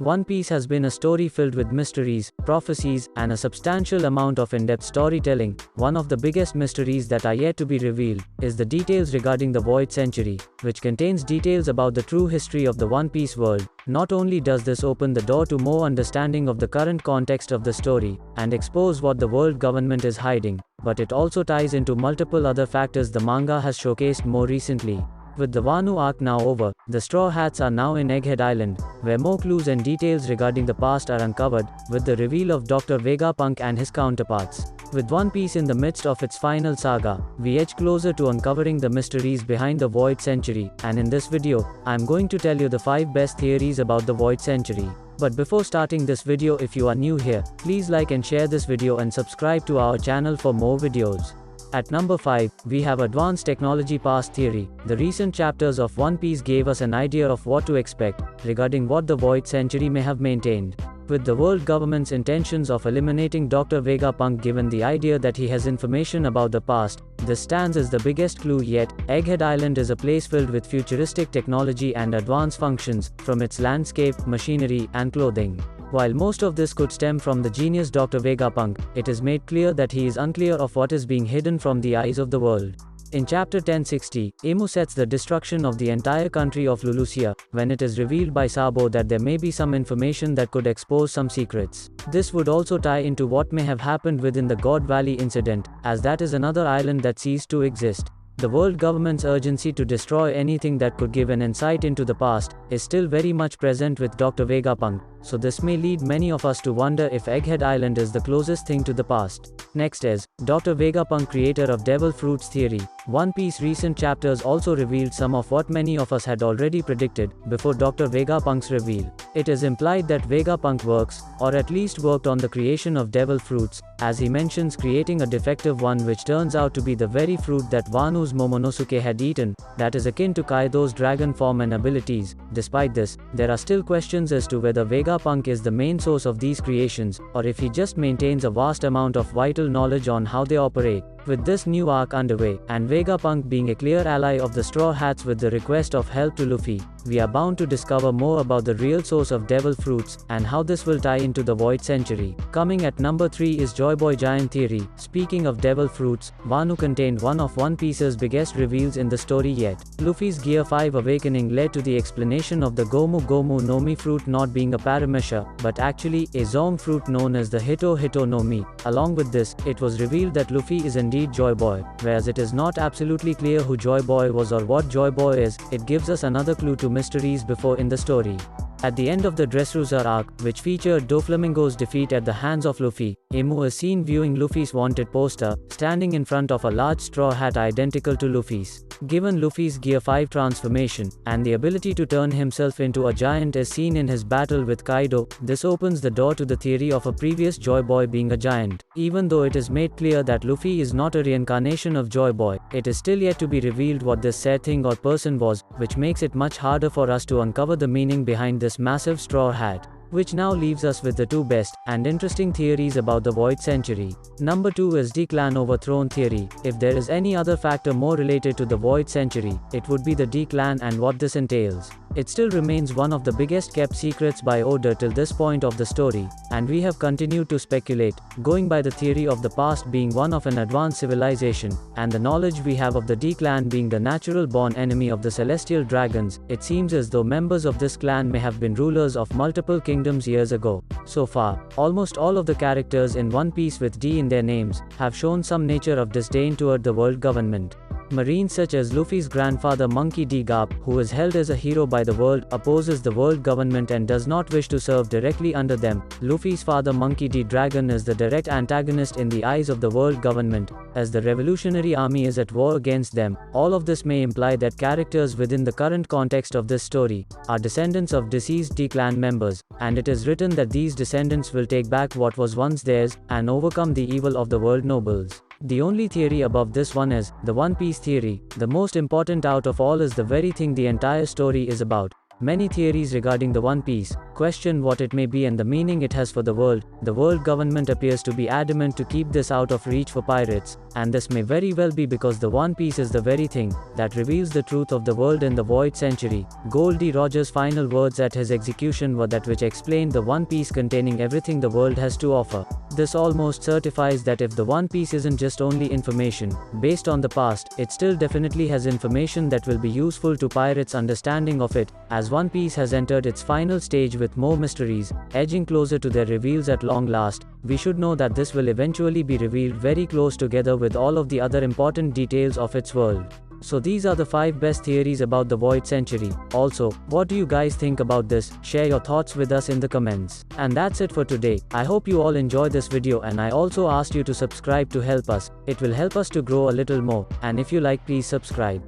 One Piece has been a story filled with mysteries, prophecies, and a substantial amount of in-depth storytelling. One of the biggest mysteries that are yet to be revealed is the details regarding the Void Century, which contains details about the true history of the One Piece world. Not only does this open the door to more understanding of the current context of the story, and expose what the world government is hiding, but it also ties into multiple other factors the manga has showcased more recently. With the Wano arc now over, the Straw Hats are now in Egghead Island, where more clues and details regarding the past are uncovered, with the reveal of Dr. Vegapunk and his counterparts. With One Piece in the midst of its final saga, we edge closer to uncovering the mysteries behind the Void Century, and in this video, I'm going to tell you the 5 best theories about the Void Century. But before starting this video, if you are new here, please like and share this video and subscribe to our channel for more videos. At number 5, we have Advanced Technology Past Theory. The recent chapters of One Piece gave us an idea of what to expect regarding what the Void Century may have maintained. With the world government's intentions of eliminating Dr. Vegapunk given the idea that he has information about the past, this stands as the biggest clue yet. Egghead Island is a place filled with futuristic technology and advanced functions, from its landscape, machinery, and clothing. While most of this could stem from the genius Dr. Vegapunk, it is made clear that he is unclear of what is being hidden from the eyes of the world. In chapter 1060, sets the destruction of the entire country of Lulusia, when it is revealed by Sabo that there may be some information that could expose some secrets. This would also tie into what may have happened within the God Valley incident, as that is another island that ceased to exist. The world government's urgency to destroy anything that could give an insight into the past is still very much present with Dr. Vegapunk, so this may lead many of us to wonder if Egghead Island is the closest thing to the past. Next is Dr. Vegapunk, creator of Devil Fruits theory. One Piece recent chapters also revealed some of what many of us had already predicted before Dr. Vegapunk's reveal. It is implied that Vegapunk works, or at least worked on the creation of Devil Fruits, as he mentions creating a defective one which turns out to be the very fruit that Wano's Momonosuke had eaten, that is akin to Kaido's dragon form and abilities. Despite this, there are still questions as to whether Vegapunk is the main source of these creations, or if he just maintains a vast amount of vital knowledge on how they operate. With this new arc underway, and Vegapunk being a clear ally of the Straw Hats with the request of help to Luffy, we are bound to discover more about the real source of Devil Fruits, and how this will tie into the Void Century. Coming at number 3 is Joy Boy Giant theory. Speaking of Devil Fruits, Wano contained one of One Piece's biggest reveals in the story yet. Luffy's Gear 5 awakening led to the explanation of the Gomu Gomu no Mi fruit not being a paramecia, but actually a Zong fruit known as the Hito Hito no Mi. Along with this, it was revealed that Luffy is indeed Joy Boy. Whereas it is not absolutely clear who Joy Boy was or what Joy Boy is, it gives us another clue to mysteries before in the story. At the end of the Dressrosa arc, which featured Doflamingo's defeat at the hands of Luffy, Emu is seen viewing Luffy's wanted poster, standing in front of a large straw hat identical to Luffy's. Given Luffy's Gear 5 transformation, and the ability to turn himself into a giant as seen in his battle with Kaido, this opens the door to the theory of a previous Joy Boy being a giant. Even though it is made clear that Luffy is not a reincarnation of Joy Boy, it is still yet to be revealed what this said thing or person was, which makes it much harder for us to uncover the meaning behind this massive straw hat. Which now leaves us with the 2 best and interesting theories about the Void Century. Number 2 is D-Clan Overthrown theory. If there is any other factor more related to the Void Century, it would be the D-Clan and what this entails. It still remains one of the biggest kept secrets by Oda till this point of the story, and we have continued to speculate, going by the theory of the past being one of an advanced civilization, and the knowledge we have of the D-Clan being the natural born enemy of the celestial dragons. It seems as though members of this clan may have been rulers of multiple kingdoms years ago. So far, almost all of the characters in One Piece with D in their names have shown some nature of disdain toward the world government. Marines such as Luffy's grandfather Monkey D. Garp, who is held as a hero by the world, opposes the world government and does not wish to serve directly under them. Luffy's father Monkey D. Dragon is the direct antagonist in the eyes of the world government, as the revolutionary army is at war against them. All of this may imply that characters within the current context of this story are descendants of deceased D-Clan members, and it is written that these descendants will take back what was once theirs, and overcome the evil of the world nobles. The only theory above this one is the One Piece theory. The most important out of all is the very thing the entire story is about. Many theories regarding the One Piece question what it may be and the meaning it has for the world. The world government appears to be adamant to keep this out of reach for pirates, and this may very well be because the One Piece is the very thing that reveals the truth of the world in the void century. Goldie Roger's final words at his execution were that which explained the One Piece containing everything the world has to offer. This almost certifies that if the One Piece isn't just only information based on the past, it still definitely has information that will be useful to pirates' understanding of it. As One Piece has entered its final stage with more mysteries edging closer to their reveals at long last, we should know that this will eventually be revealed very close together with all of the other important details of its world. So these are the 5 best theories about the Void Century. Also, what do you guys think about this? Share your thoughts with us in the comments. And that's it for today. I hope you all enjoyed this video, and I also asked you to subscribe to help us. It will help us to grow a little more. And if you like, please subscribe.